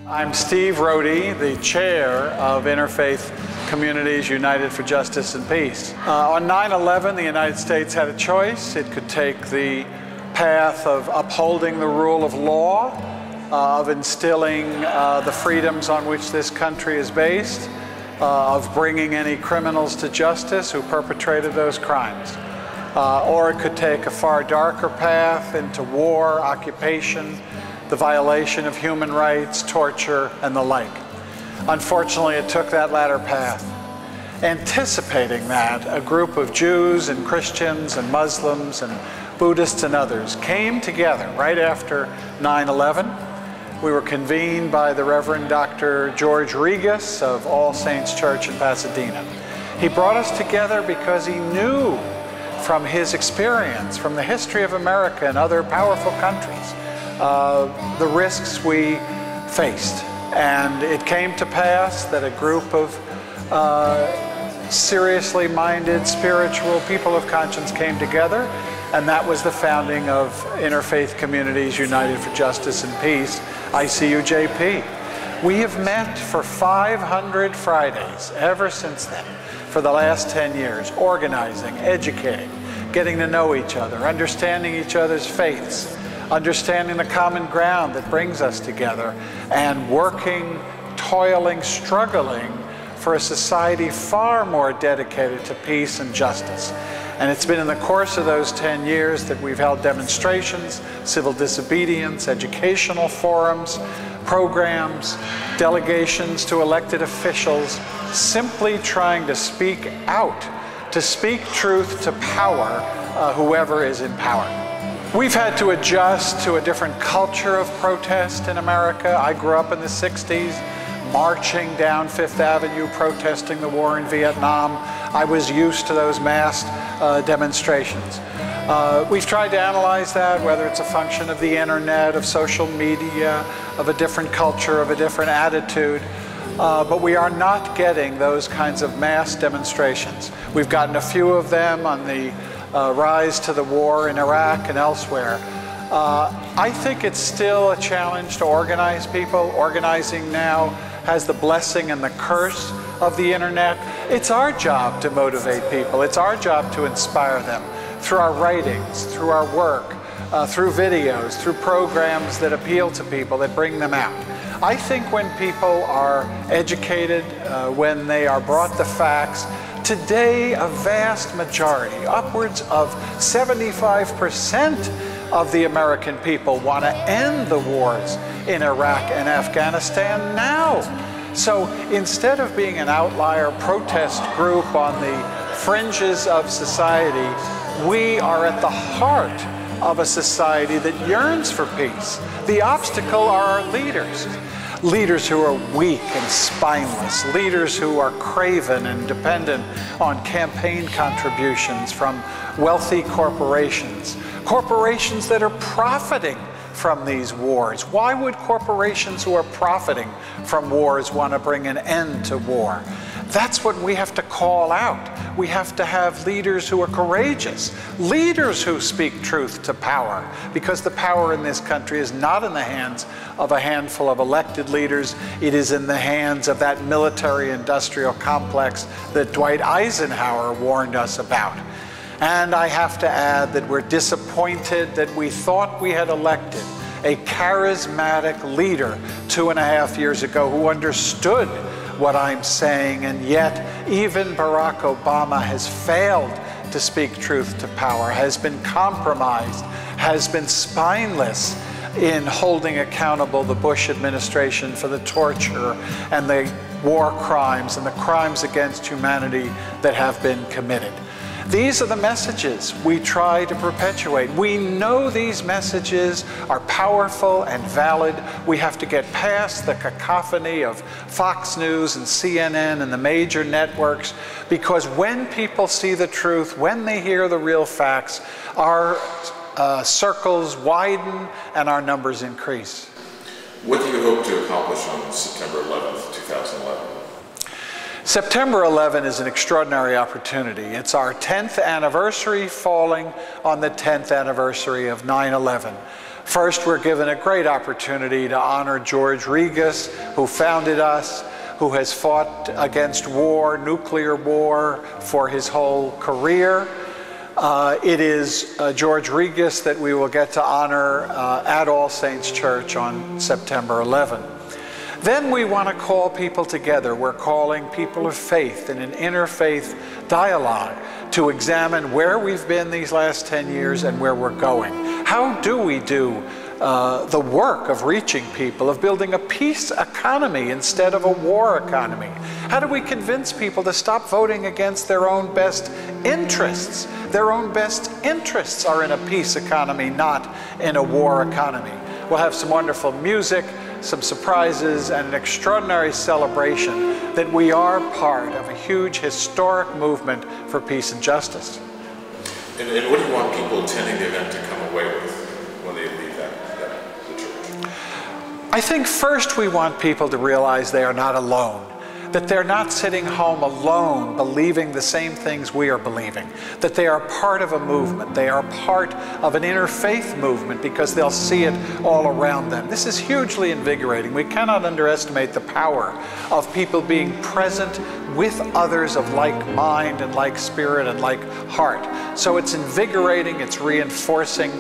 I'm Steve Rohde, the chair of Interfaith Communities United for Justice and Peace. On 9/11, the United States had a choice. It could take the path of upholding the rule of law, of instilling the freedoms on which this country is based, of bringing any criminals to justice who perpetrated those crimes. Or it could take a far darker path into war, occupation, the violation of human rights, torture, and the like. Unfortunately, it took that latter path. Anticipating that, a group of Jews and Christians and Muslims and Buddhists and others came together right after 9/11. We were convened by the Reverend Dr. George Regas of All Saints Church in Pasadena. He brought us together because he knew from his experience, from the history of America and other powerful countries, the risks we faced. And it came to pass that a group of seriously minded, spiritual people of conscience came together, and that was the founding of Interfaith Communities United for Justice and Peace, ICUJP. We have met for 500 Fridays ever since then, for the last 10 years, organizing, educating, getting to know each other, understanding each other's faiths, understanding the common ground that brings us together, and working, toiling, struggling for a society far more dedicated to peace and justice. And it's been in the course of those 10 years that we've held demonstrations, civil disobedience, educational forums, programs, delegations to elected officials, simply trying to speak out, to speak truth to power, whoever is in power. We've had to adjust to a different culture of protest in America. I grew up in the 60s, marching down Fifth Avenue, protesting the war in Vietnam. I was used to those mass demonstrations. We've tried to analyze that, whether it's a function of the internet, of social media, of a different culture, of a different attitude. But we are not getting those kinds of mass demonstrations. We've gotten a few of them on the rise to the war in Iraq and elsewhere. I think it's still a challenge to organize people. Organizing now has the blessing and the curse of the internet. It's our job to motivate people. It's our job to inspire them through our writings, through our work, through videos, through programs that appeal to people, that bring them out. I think when people are educated, when they are brought the facts, today a vast majority, upwards of 75% of the American people want to end the wars in Iraq and Afghanistan now. So instead of being an outlier protest group on the fringes of society, we are at the heart of a society that yearns for peace. The obstacle are our leaders. Leaders who are weak and spineless, leaders who are craven and dependent on campaign contributions from wealthy corporations, corporations that are profiting from these wars. Why would corporations who are profiting from wars want to bring an end to war? That's what we have to call out. We have to have leaders who are courageous, leaders who speak truth to power, because the power in this country is not in the hands of a handful of elected leaders. It is in the hands of that military-industrial complex that Dwight Eisenhower warned us about. And I have to add that we're disappointed that we thought we had elected a charismatic leader 2.5 years ago who understood what I'm saying, and yet even Barack Obama has failed to speak truth to power, has been compromised, has been spineless in holding accountable the Bush administration for the torture and the war crimes and the crimes against humanity that have been committed. These are the messages we try to perpetuate. We know these messages are powerful and valid. We have to get past the cacophony of Fox News and CNN and the major networks, because when people see the truth, when they hear the real facts, our circles widen and our numbers increase. What do you hope to accomplish on September 11th, 2011? September 11 is an extraordinary opportunity. It's our 10th anniversary, falling on the 10th anniversary of 9/11. First, we're given a great opportunity to honor George Regas, who founded us, who has fought against war, nuclear war, for his whole career. It is George Regas that we will get to honor at All Saints Church on September 11. Then we want to call people together. We're calling people of faith in an interfaith dialogue to examine where we've been these last 10 years and where we're going. How do we do the work of reaching people, of building a peace economy instead of a war economy? How do we convince people to stop voting against their own best interests? Their own best interests are in a peace economy, not in a war economy. We'll have some wonderful music, some surprises, and an extraordinary celebration that we are part of a huge historic movement for peace and justice. And what do you want people attending the event to come away with when they leave the church? I think first we want people to realize they are not alone, that they're not sitting home alone believing the same things we are believing, that they are part of a movement, they are part of an interfaith movement because they'll see it all around them. This is hugely invigorating. We cannot underestimate the power of people being present with others of like mind and like spirit and like heart. So it's invigorating, it's reinforcing,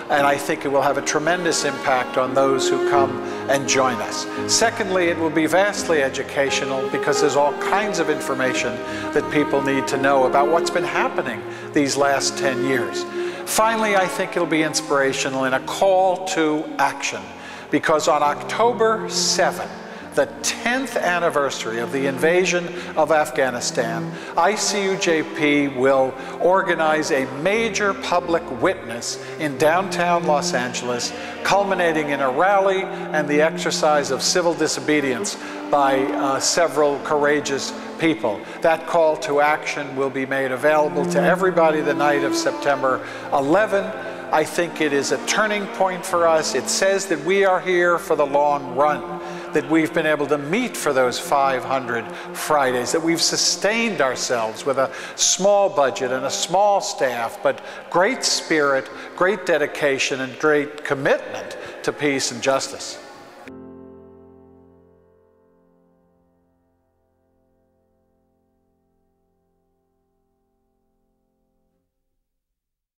and I think it will have a tremendous impact on those who come and join us. Secondly, it will be vastly educational because there's all kinds of information that people need to know about what's been happening these last 10 years. Finally, I think it'll be inspirational in a call to action, because on October 7th, the 10th anniversary of the invasion of Afghanistan, ICUJP will organize a major public witness in downtown Los Angeles, culminating in a rally and the exercise of civil disobedience by several courageous people. That call to action will be made available to everybody the night of September 11. I think it is a turning point for us. It says that we are here for the long run, that we've been able to meet for those 500 Fridays, that we've sustained ourselves with a small budget and a small staff, but great spirit, great dedication, and great commitment to peace and justice.